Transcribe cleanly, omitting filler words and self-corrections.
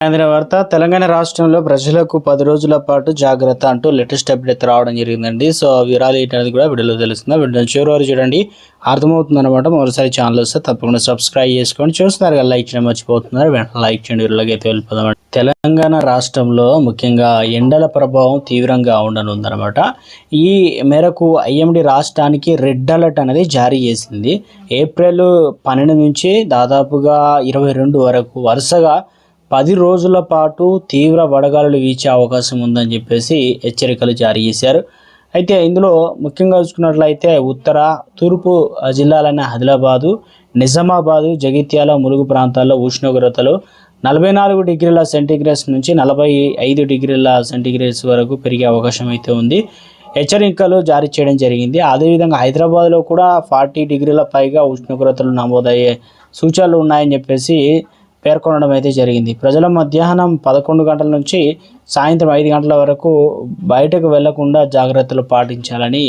కేంద్ర వార్త తెలంగాణ రాష్ట్రంలో ప్రజలకు 10 రోజుల పాటు జాగ్రత్త అంటూ లేటెస్ట్ అప్డేట్ రావడం జరిగిందండి. సో ఆ వివరాలు ఏంటనేది కూడా వీడియోలో తెలుస్తుంది. వీడియోని చివరి వరకు చూడండి, అర్థమవుతుంది అనమాట. మరోసారి ఛానల్ వస్తే తప్పకుండా సబ్స్క్రైబ్ చేసుకోండి. చూస్తున్నారు కదా, లైక్ చేయడం మర్చిపోతున్నారు, వెంటనే లైక్ చేయండి. వీళ్ళకి అయితే వెళ్ళిపోదాం. తెలంగాణ రాష్ట్రంలో ముఖ్యంగా ఎండల ప్రభావం తీవ్రంగా ఉండనుందనమాట. ఈ మేరకు ఐఎండీ రాష్ట్రానికి రెడ్ అలర్ట్ అనేది జారీ చేసింది. ఏప్రిల్ 12 నుంచి దాదాపుగా 22 వరకు వరుసగా 10 రోజుల పాటు తీవ్ర వడగాలులు వీచే అవకాశం ఉందని చెప్పేసి హెచ్చరికలు జారీ చేశారు. అయితే ఇందులో ముఖ్యంగా చూసుకున్నట్లయితే ఉత్తర, తూర్పు జిల్లాలైన ఆదిలాబాదు, నిజామాబాదు, జగిత్యాల, ములుగు ప్రాంతాల్లో ఉష్ణోగ్రతలు 44 డిగ్రీల సెంటీగ్రేడ్స్ నుంచి 45 డిగ్రీల సెంటీగ్రేడ్స్ వరకు పెరిగే అవకాశం అయితే ఉంది. హెచ్చరికలు జారీ చేయడం జరిగింది. అదేవిధంగా హైదరాబాద్లో కూడా 40 డిగ్రీల పైగా ఉష్ణోగ్రతలు నమోదయ్యే సూచనలు ఉన్నాయని చెప్పేసి పేర్కొనడం అయితే జరిగింది. ప్రజల మధ్యాహ్నం 11 గంటల నుంచి సాయంత్రం 5 గంటల వరకు బయటకు వెళ్లకుండా జాగ్రత్తలు పాటించాలని